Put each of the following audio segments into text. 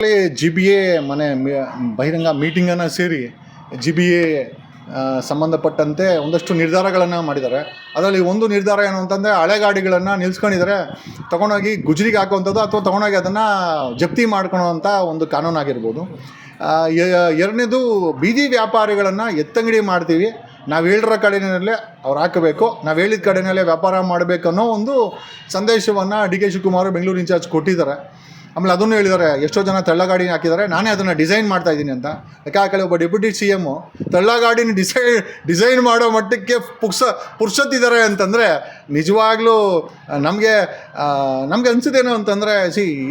GBA ಮನೆ ಬಹಿರಂಗ ಮೀಟಿಂಗನ್ನು ಸೇರಿ GBA ಸಂಬಂಧಪಟ್ಟಂತೆ ಒಂದಷ್ಟು ನಿರ್ಧಾರಗಳನ್ನು ಮಾಡಿದ್ದಾರೆ. ಅದರಲ್ಲಿ ಒಂದು ನಿರ್ಧಾರ ಏನು ಅಂತಂದರೆ, ಹಳೆ ಗಾಡಿಗಳನ್ನು ನಿಲ್ಸ್ಕೊಂಡಿದ್ದಾರೆ, ತೊಗೊಂಡೋಗಿ ಗುಜ್ರಿಗೆ ಹಾಕುವಂಥದ್ದು ಅಥವಾ ತೊಗೊಂಡೋಗಿ ಅದನ್ನು ಜಪ್ತಿ ಮಾಡ್ಕೊಳೋವಂಥ ಒಂದು ಕಾನೂನಾಗಿರ್ಬೋದು. ಎರಡನೇದು, ಬೀದಿ ವ್ಯಾಪಾರಿಗಳನ್ನು ಎತ್ತಂಗಡಿ ಮಾಡ್ತೀವಿ, ನಾವು ಹೇಳಿರೋ ಕಡೆಯಲ್ಲೇ ಅವ್ರು ಹಾಕಬೇಕು, ನಾವು ಹೇಳಿದ ಕಡೆಯಲ್ಲೇ ವ್ಯಾಪಾರ ಮಾಡಬೇಕು ಅನ್ನೋ ಒಂದು ಸಂದೇಶವನ್ನು D K Shivakumar Bengaluru incharge ಕೊಟ್ಟಿದ್ದಾರೆ. ಆಮೇಲೆ ಅದನ್ನು ಹೇಳಿದ್ದಾರೆ, ಎಷ್ಟೋ ಜನ ತಳ್ಳಗಾಡಿ ಹಾಕಿದ್ದಾರೆ, ನಾನೇ ಅದನ್ನು ಡಿಸೈನ್ ಮಾಡ್ತಾಯಿದ್ದೀನಿ ಅಂತ. ಯಾಕೆ ಒಬ್ಬ ಡೆಪ್ಯೂಟಿ CM ತಳ್ಳಗಾಡಿನ ಡಿಸೈನ್ ಮಾಡೋ ಮಟ್ಟಕ್ಕೆ ಪುರ್ಸತ್ತಿದ್ದಾರೆ ಅಂತಂದರೆ ನಿಜವಾಗ್ಲೂ ನಮಗೆ ಅನಿಸಿದೇನು ಅಂತಂದರೆ,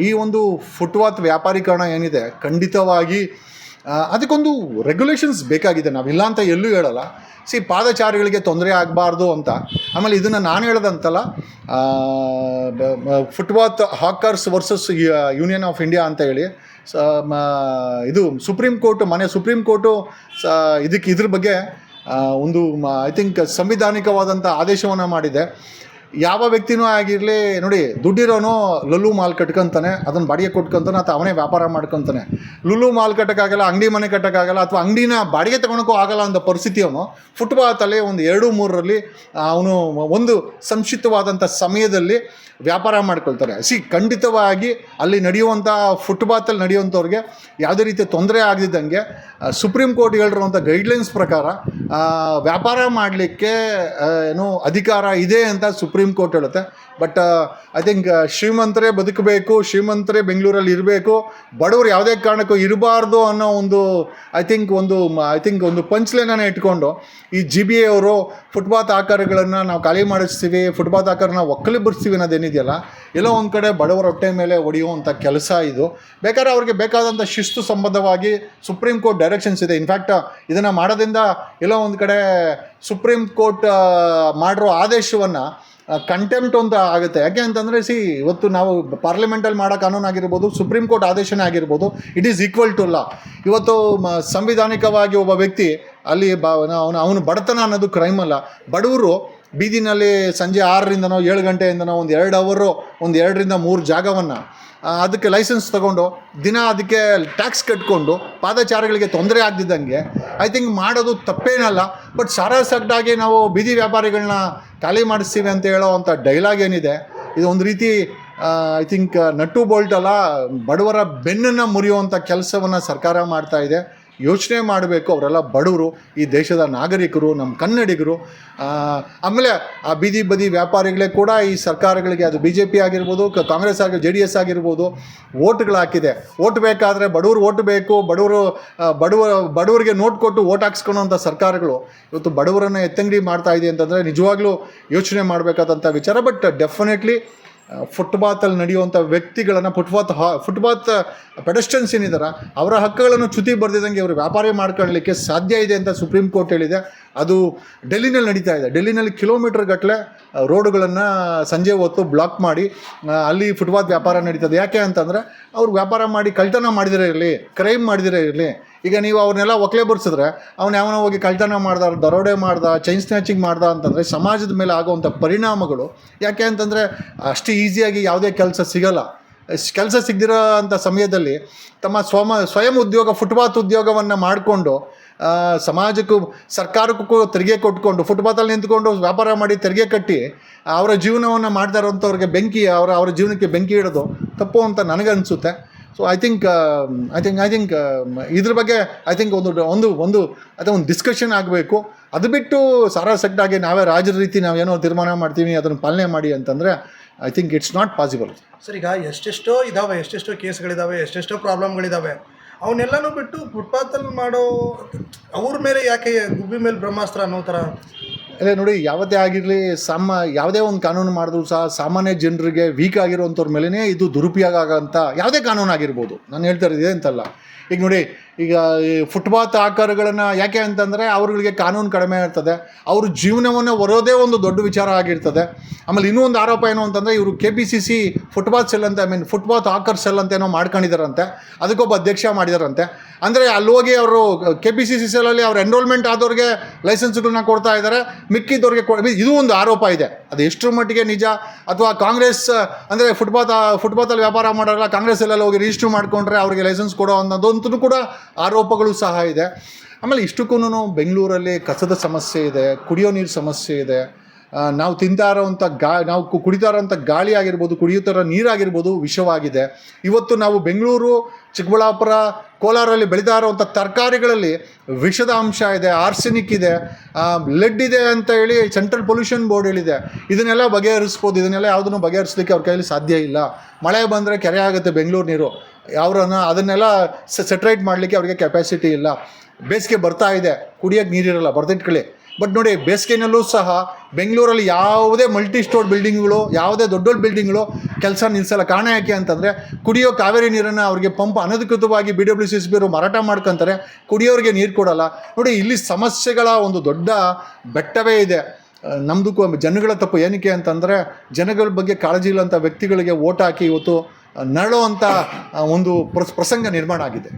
ಈ ಒಂದು ಫುಟ್ಪಾತ್ ವ್ಯಾಪಾರೀಕರಣ ಏನಿದೆ, ಖಂಡಿತವಾಗಿ ಅದಕ್ಕೊಂದು ರೆಗ್ಯುಲೇಷನ್ಸ್ ಬೇಕಾಗಿದೆ. ನಾವಿಲ್ಲ ಅಂತ ಎಲ್ಲೂ ಹೇಳಲ್ಲ. ಪಾದಚಾರಿಗಳಿಗೆ ತೊಂದರೆ ಆಗಬಾರ್ದು ಅಂತ. ಆಮೇಲೆ ಇದನ್ನು ನಾನು ಹೇಳೋದಂತಲ್ಲ, footpath hawkers versus union of India ಅಂತ ಹೇಳಿ ಇದು ಸುಪ್ರೀಂ ಕೋರ್ಟು ಇದ್ರ ಬಗ್ಗೆ ಒಂದು ಐ ಥಿಂಕ್ ಸಂವಿಧಾನಿಕವಾದಂಥ ಆದೇಶವನ್ನು ಮಾಡಿದೆ. ಯಾವ ವ್ಯಕ್ತಿನೂ ಆಗಿರಲಿ ನೋಡಿ, ದುಡ್ಡಿರೋನು ಲುಲು ಮಾಲ್ ಕಟ್ಕೊತಾನೆ, ಅದನ್ನು ಬಾಡಿಗೆ ಕೊಟ್ಕೊತಾನೆ ಅಥವಾ ಅವನೇ ವ್ಯಾಪಾರ ಮಾಡ್ಕೊತಾನೆ. ಲುಲು ಮಾಲ್ ಕಟ್ಟೋಕ್ಕಾಗಲ್ಲ, ಅಂಗಡಿ ಮನೆ ಕಟ್ಟೋಕ್ಕಾಗಲ್ಲ, ಅಥವಾ ಅಂಗಡಿನ ಬಾಡಿಗೆ ತೊಗೊಳಕ್ಕೂ ಆಗಲ್ಲ ಅಂತ ಪರಿಸ್ಥಿತಿ ಅವನು ಫುಟ್ಪಾತಲ್ಲಿ ಒಂದು 2-3ರಲ್ಲಿ ಅವನು ಒಂದು ಸಂಕ್ಷಿಪ್ತವಾದಂಥ ಸಮಯದಲ್ಲಿ ವ್ಯಾಪಾರ ಮಾಡ್ಕೊಳ್ತಾರೆ. ಖಂಡಿತವಾಗಿ ಅಲ್ಲಿ ನಡೆಯುವಂಥ ಫುಟ್ಪಾತಲ್ಲಿ ನಡೆಯುವಂಥವ್ರಿಗೆ ಯಾವುದೇ ರೀತಿಯ ತೊಂದರೆ ಆಗದಿದ್ದಂಗೆ ಸುಪ್ರೀಂ ಕೋರ್ಟ್ ಹೇಳಿರುವಂಥ ಗೈಡ್ಲೈನ್ಸ್ ಪ್ರಕಾರ ವ್ಯಾಪಾರ ಮಾಡಲಿಕ್ಕೆ ಅಧಿಕಾರ ಇದೆ ಅಂತ ಸುಪ್ರೀಂ ಕೋರ್ಟ್ ಹೇಳುತ್ತೆ. ಬಟ್ ಐ ಥಿಂಕ್ ಶ್ರೀಮಂತರೇ ಬದುಕಬೇಕು, ಶ್ರೀಮಂತರೇ ಬೆಂಗಳೂರಲ್ಲಿ ಇರಬೇಕು, ಬಡವರು ಯಾವುದೇ ಕಾರಣಕ್ಕೂ ಇರಬಾರ್ದು ಅನ್ನೋ ಒಂದು ಐ ಥಿಂಕ್ ಒಂದು ಪಂಚ್ಲೈನನ್ನು ಇಟ್ಕೊಂಡು ಈ GBA ಅವರು ಫುಟ್ಪಾತ್ ಆಕಾರಗಳನ್ನು ನಾವು ಖಾಲಿ ಮಾಡಿಸ್ತೀವಿ, ಫುಟ್ಪಾತ್ ಆಕಾರನ ಒಕ್ಕಲಿಬ್ಬರಿಸ್ತೀವಿ ಅನ್ನೋದೇನಿದೆಯಲ್ಲ, ಎಲ್ಲೋ ಒಂದು ಕಡೆ ಬಡವರ ಹೊಟ್ಟೆ ಮೇಲೆ ಹೊಡೆಯುವಂಥ ಕೆಲಸ ಇದು. ಬೇಕಾದ್ರೆ ಅವ್ರಿಗೆ ಬೇಕಾದಂಥ ಶಿಸ್ತು ಸಂಬಂಧವಾಗಿ ಸುಪ್ರೀಂ ಕೋರ್ಟ್ ಡೈರೆಕ್ಷನ್ಸ್ ಇದೆ. ಇನ್ಫ್ಯಾಕ್ಟ್ ಇದನ್ನು ಮಾಡೋದ್ರಿಂದ ಎಲ್ಲೋ ಒಂದು ಕಡೆ ಸುಪ್ರೀಂ ಕೋರ್ಟ್ ಮಾಡಿರೋ ಆದೇಶವನ್ನು ಕಂಟೆಂಪ್ಟ್ ಅಂತ ಆಗುತ್ತೆ. ಯಾಕೆ ಅಂತಂದರೆ ಇವತ್ತು ನಾವು ಪಾರ್ಲಿಮೆಂಟಲ್ಲಿ ಮಾಡೋ ಕಾನೂನಾಗಿರ್ಬೋದು, ಸುಪ್ರೀಂ ಕೋರ್ಟ್ ಆದೇಶನೇ ಆಗಿರ್ಬೋದು, it is equal to law. ಇವತ್ತು ಸಂವಿಧಾನಿಕವಾಗಿ ಒಬ್ಬ ವ್ಯಕ್ತಿ ಅಲ್ಲಿ ಅವನು ಬಡತನ ಅನ್ನೋದು ಕ್ರೈಮ್ ಅಲ್ಲ. ಬಡವರು ಬೀದಿನಲ್ಲಿ ಸಂಜೆ 6ರಿಂದನೋ 7 ಗಂಟೆಯಿಂದನೋ ಒಂದು 2 ಅವರು, ಒಂದು 2 ರಿಂದ 3 ಜಾಗವನ್ನು ಅದಕ್ಕೆ ಲೈಸೆನ್ಸ್ ತೊಗೊಂಡು ದಿನ ಅದಕ್ಕೆ ಟ್ಯಾಕ್ಸ್ ಕಟ್ಕೊಂಡು ಪಾದಚಾರಿಗಳಿಗೆ ತೊಂದರೆ ಆಗದಿದ್ದಂಗೆ ಐ ಥಿಂಕ್ ಮಾಡೋದು ತಪ್ಪೇನಲ್ಲ. ಬಟ್ ಸಾರಾಸಗಟಾಗಿ ನಾವು ಬೀದಿ ವ್ಯಾಪಾರಿಗಳನ್ನ ಖಾಲಿ ಮಾಡಿಸ್ತೀವಿ ಅಂತ ಹೇಳೋ ಅಂಥ ಡೈಲಾಗ್ ಏನಿದೆ, ಇದು ಒಂದು ರೀತಿ ಐ ಥಿಂಕ್ ನಟ್ಟು ಬೋಲ್ಟ್ ಅಲ್ಲ, ಬಡವರ ಬೆನ್ನನ್ನು ಮುರಿಯುವಂಥ ಕೆಲಸವನ್ನು ಸರ್ಕಾರ ಮಾಡ್ತಾ ಇದೆ. ಯೋಚನೆ ಮಾಡಬೇಕು. ಅವರೆಲ್ಲ ಬಡವರು, ಈ ದೇಶದ ನಾಗರಿಕರು, ನಮ್ಮ ಕನ್ನಡಿಗರು. ಆಮೇಲೆ ಆ ಬೀದಿ ಬದಿ ವ್ಯಾಪಾರಿಗಳೇ ಕೂಡ ಈ ಸರ್ಕಾರಗಳಿಗೆ, ಅದು BJP ಆಗಿರ್ಬೋದು, ಕಾಂಗ್ರೆಸ್ JDS ಆಗಿರ್ಬೋದು, ಓಟ್ಗಳು ಹಾಕಿದೆ. ಓಟ್ ಬೇಕಾದರೆ ಬಡವರು ಓಟ್ ಬೇಕು, ಬಡವರಿಗೆ ನೋಟ್ ಕೊಟ್ಟು ಓಟ್ ಹಾಕ್ಸ್ಕೊಳ್ಳೋಂಥ ಸರ್ಕಾರಗಳು ಇವತ್ತು ಬಡವರನ್ನು ಎತ್ತಂಗಡಿ ಮಾಡ್ತಾ ಇದೆ ಅಂತಂದರೆ ನಿಜವಾಗ್ಲೂ ಯೋಚನೆ ಮಾಡಬೇಕಾದಂಥ ವಿಚಾರ. ಬಟ್ ಡೆಫಿನೆಟ್ಲಿ ಫುಟ್ಪಾತಲ್ಲಿ ನಡೆಯುವಂಥ ವ್ಯಕ್ತಿಗಳನ್ನು ಫುಟ್ಪಾತ್ ಪೆಡೆಸ್ಟ್ರಿಯನ್ಸ್ ಏನಿದ್ದಾರೆ ಅವರ ಹಕ್ಕುಗಳನ್ನು ಚ್ಯುತಿ ಬರ್ದಿದ್ದಂಗೆ ಇವರು ವ್ಯಾಪಾರ ಮಾಡ್ಕೊಳ್ಳಲಿಕ್ಕೆ ಸಾಧ್ಯ ಇದೆ ಅಂತ ಸುಪ್ರೀಂ ಕೋರ್ಟ್ ಹೇಳಿದೆ. ಅದು ಡೆಲ್ಲಿನಲ್ಲಿ ನಡೀತಾ ಇದೆ. ಡೆಲ್ಲಿನಲ್ಲಿ ಕಿಲೋಮೀಟರ್ ಗಟ್ಟಲೆ ರೋಡುಗಳನ್ನು ಸಂಜೆ ಹೊತ್ತು ಬ್ಲಾಕ್ ಮಾಡಿ ಅಲ್ಲಿ ಫುಟ್ಪಾತ್ ವ್ಯಾಪಾರ ನಡೀತದೆ. ಯಾಕೆ ಅಂತಂದರೆ ಅವ್ರು ವ್ಯಾಪಾರ ಮಾಡಿ ಕಳ್ತನ ಮಾಡಿದಿರೇ ಇರಲಿ, ಕ್ರೈಮ್ ಮಾಡಿದಿರೇ ಇರಲಿ. ಈಗ ನೀವು ಅವ್ರನ್ನೆಲ್ಲ ಒಕ್ಕಲೆ ಬರ್ಸಿದ್ರೆ ಯಾವನೋ ಹೋಗಿ ಕಳ್ತನ ಮಾಡ್ದ, ದರೋಡೆ ಮಾಡ್ದ, ಚೈನ್ ಸ್ನ್ಯಾಚಿಂಗ್ ಮಾಡ್ದ ಅಂತಂದರೆ ಸಮಾಜದ ಮೇಲೆ ಆಗುವಂಥ ಪರಿಣಾಮಗಳು. ಯಾಕೆ ಅಂತಂದರೆ ಅಷ್ಟು ಈಸಿಯಾಗಿ ಯಾವುದೇ ಕೆಲಸ ಸಿಗಲ್ಲ. ಕೆಲಸ ಸಿಗದಿರೋ ಅಂಥ ಸಮಯದಲ್ಲಿ ತಮ್ಮ ಸ್ವಯಂ ಉದ್ಯೋಗ, ಫುಟ್ಪಾತ್ ಉದ್ಯೋಗವನ್ನು ಮಾಡಿಕೊಂಡು ಸಮಾಜಕ್ಕೂ ಸರ್ಕಾರಕ್ಕೂ ತೆರಿಗೆ ಕೊಟ್ಕೊಂಡು ಫುಟ್ಪಾತಲ್ಲಿ ನಿಂತ್ಕೊಂಡು ವ್ಯಾಪಾರ ಮಾಡಿ ತೆರಿಗೆ ಕಟ್ಟಿ ಅವರ ಜೀವನವನ್ನು ಮಾಡ್ತಾ ಇರೋಂಥವ್ರಿಗೆ ಅವರ ಜೀವನಕ್ಕೆ ಬೆಂಕಿ ಇಡೋದು ತಪ್ಪು ಅಂತ ನನಗನ್ನಿಸುತ್ತೆ. ಸೊ ಐ ಥಿಂಕ್ ಇದ್ರ ಬಗ್ಗೆ ಐ ಥಿಂಕ್ ಒಂದು ಡಿಸ್ಕಷನ್ ಆಗಬೇಕು. ಅದು ಬಿಟ್ಟು ಸಾರಾಸಗಟಾಗಿ ನಾವೇ ರಾಜರ ರೀತಿ ನಾವೇನೋ ತೀರ್ಮಾನ ಮಾಡ್ತೀವಿ, ಅದನ್ನು ಪಾಲನೆ ಮಾಡಿ ಅಂತಂದರೆ I think it's not possible. Sir, ಈಗ ಎಷ್ಟೆಷ್ಟೋ ಕೇಸ್ಗಳಿದ್ದಾವೆ, ಎಷ್ಟೆಷ್ಟೋ ಪ್ರಾಬ್ಲಮ್ಗಳಿದ್ದಾವೆ. ಅವನ್ನೆಲ್ಲನೂ ಬಿಟ್ಟು ಫುಟ್ಪಾತಲ್ಲಿ ಮಾಡೋ ಅವ್ರ ಮೇಲೆ ಯಾಕೆ ಗುಬ್ಬಿ ಮೇಲೆ ಬ್ರಹ್ಮಾಸ್ತ್ರ ಅನ್ನೋ ಥರ? ಅಲ್ಲೇ ನೋಡಿ, ಯಾವುದೇ ಆಗಿರಲಿ ಯಾವುದೇ ಒಂದು ಕಾನೂನು ಮಾಡಿದ್ರು ಸಹ ಸಾಮಾನ್ಯ ಜನರಿಗೆ ವೀಕ್ ಆಗಿರುವಂಥವ್ರ ಮೇಲೇ ಇದು ದುರುಪಯೋಗ ಆಗೋಂಥ ಯಾವುದೇ ಕಾನೂನು ಆಗಿರ್ಬೋದು. ನಾನು ಹೇಳ್ತಾ ಇರೋದು ಅಂತಲ್ಲ. ಈಗ ನೋಡಿ, ಈಗ ಈ ಫುಟ್ಪಾತ್ ಆಕಾರಗಳನ್ನು ಯಾಕೆ ಅಂತಂದರೆ ಅವ್ರುಗಳಿಗೆ ಕಾನೂನು ಕಡಿಮೆ ಇರ್ತದೆ, ಅವ್ರ ಜೀವನವನ್ನು ಹೊರೋದೇ ಒಂದು ದೊಡ್ಡ ವಿಚಾರ ಆಗಿರ್ತದೆ. ಆಮೇಲೆ ಇನ್ನೂ ಒಂದು ಆರೋಪ ಏನು ಅಂತಂದರೆ, ಇವರು KPCC ಫುಟ್ಪಾತ್ ಸೆಲ್ ಅಂತ ಫುಟ್ಪಾತ್ ಆಕರ್ ಸೆಲ್ ಅಂತ ಏನೋ ಮಾಡ್ಕೊಂಡಿದ್ದಾರಂತೆ, ಅದಕ್ಕೊಬ್ಬ ಅಧ್ಯಕ್ಷ ಮಾಡಿದಾರಂತೆ. ಅಂದರೆ ಅಲ್ಲಿ ಹೋಗಿ ಅವರು KPCC ಸೆಲ್ಲಲ್ಲಿ ಅವ್ರು ಎನ್ರೋಲ್ಮೆಂಟ್ ಆದವ್ರಿಗೆ ಲೈಸೆನ್ಸ್ಗಳನ್ನ ಕೊಡ್ತಾ ಇದ್ದಾರೆ, ಮಿಕ್ಕಿದವ್ರಿಗೆ ಇದು ಒಂದು ಆರೋಪ ಇದೆ. ಅದು ಎಷ್ಟರ ಮಟ್ಟಿಗೆ ನಿಜ, ಅಥವಾ ಕಾಂಗ್ರೆಸ್ ಅಂದರೆ ಫುಟ್ಪಾತಲ್ಲಿ ವ್ಯಾಪಾರ ಮಾಡೋಲ್ಲ, ಕಾಂಗ್ರೆಸ್ಸಲ್ಲೆಲ್ಲ ಹೋಗಿ ರಿಜಿಸ್ಟ್ರ್ ಮಾಡಿಕೊಂಡ್ರೆ ಅವ್ರಿಗೆ ಲೈಸೆನ್ಸ್ ಕೊಡೋ ಅನ್ನೋದಂತೂ ಕೂಡ ಆರೋಪಗಳು ಸಹ ಇದೆ. ಆಮೇಲೆ ಇಷ್ಟಕ್ಕೂ ಬೆಂಗಳೂರಲ್ಲಿ ಕಸದ ಸಮಸ್ಯೆ ಇದೆ, ಕುಡಿಯೋ ನೀರು ಸಮಸ್ಯೆ ಇದೆ, ನಾವು ತಿಂತಾ ಇರೋವಂಥ ನಾವು ಕುಡಿತಾ ಇರೋವಂಥ ಗಾಳಿ ಆಗಿರ್ಬೋದು, ಕುಡಿಯುತ್ತಿರೋ ನೀರಾಗಿರ್ಬೋದು ವಿಷವಾಗಿದೆ. ಇವತ್ತು ನಾವು ಬೆಂಗಳೂರು, ಚಿಕ್ಕಬಳ್ಳಾಪುರ, ಕೋಲಾರಲ್ಲಿ ಬೆಳೀತಾ ಇರೋವಂಥ ತರಕಾರಿಗಳಲ್ಲಿ ವಿಷದ ಅಂಶ ಇದೆ, ಆರ್ಸೆನಿಕ್ ಇದೆ, ಲೆಡ್ ಇದೆ ಅಂತ ಹೇಳಿ ಸೆಂಟ್ರಲ್ ಪೊಲ್ಯೂಷನ್ ಬೋರ್ಡ್ ಹೇಳಿದೆ. ಇದನ್ನೆಲ್ಲ ಬಗೆಹರಿಸ್ಬೋದು. ಇದನ್ನೆಲ್ಲ ಯಾವುದನ್ನು ಬಗೆಹರಿಸಲಿಕ್ಕೆ ಅವ್ರ ಕೈಯಲ್ಲಿ ಸಾಧ್ಯ ಇಲ್ಲ. ಮಳೆ ಬಂದರೆ ಕೆರೆ ಆಗುತ್ತೆ ಬೆಂಗಳೂರು ನೀರು, ಅದನ್ನೆಲ್ಲ ಸೆಟ್ರೈಟ್ ಮಾಡಲಿಕ್ಕೆ ಅವರಿಗೆ ಕೆಪಾಸಿಟಿ ಇಲ್ಲ. ಬೇಸಿಗೆ ಬರ್ತಾ ಇದೆ, ಕುಡಿಯೋಕ್ಕೆ ನೀರಿರಲ್ಲ, ಬರ್ದಿಟ್ಕೊಳ್ಳಿ. ಬಟ್ ನೋಡಿ, ಬೇಸಿಗೆನಲ್ಲೂ ಸಹ ಬೆಂಗಳೂರಲ್ಲಿ ಯಾವುದೇ ಮಲ್ಟಿ ಸ್ಟೋರ್ ಬಿಲ್ಡಿಂಗ್ಗಳು, ಯಾವುದೇ ದೊಡ್ಡ ದೊಡ್ಡ ಬಿಲ್ಡಿಂಗ್ಗಳು ಕೆಲಸ ನಿಲ್ಲಿಸಲ್ಲ. ಕಾರಣ ಯಾಕೆ ಅಂತಂದರೆ, ಕುಡಿಯೋ ಕಾವೇರಿ ನೀರನ್ನು ಅವ್ರಿಗೆ ಪಂಪ್ ಅನಧಿಕೃತವಾಗಿ BWCSB ಅವರು ಮಾರಾಟ ಮಾಡ್ಕೊತಾರೆ, ಕುಡಿಯೋರಿಗೆ ನೀರು ಕೊಡಲ್ಲ. ನೋಡಿ, ಇಲ್ಲಿ ಸಮಸ್ಯೆಗಳ ಒಂದು ದೊಡ್ಡ ಬೆಟ್ಟವೇ ಇದೆ. ನಮ್ಮದು ಜನಗಳ ತಪ್ಪು. ಏನಕ್ಕೆ ಅಂತಂದರೆ, ಜನಗಳ ಬಗ್ಗೆ ಕಾಳಜಿ ಇಲ್ಲಂಥ ವ್ಯಕ್ತಿಗಳಿಗೆ ಓಟ್ ಹಾಕಿ ಇವತ್ತು ನರಳೋ ಅಂಥ ಒಂದು ಪ್ರಸಂಗ ನಿರ್ಮಾಣ ಆಗಿದೆ.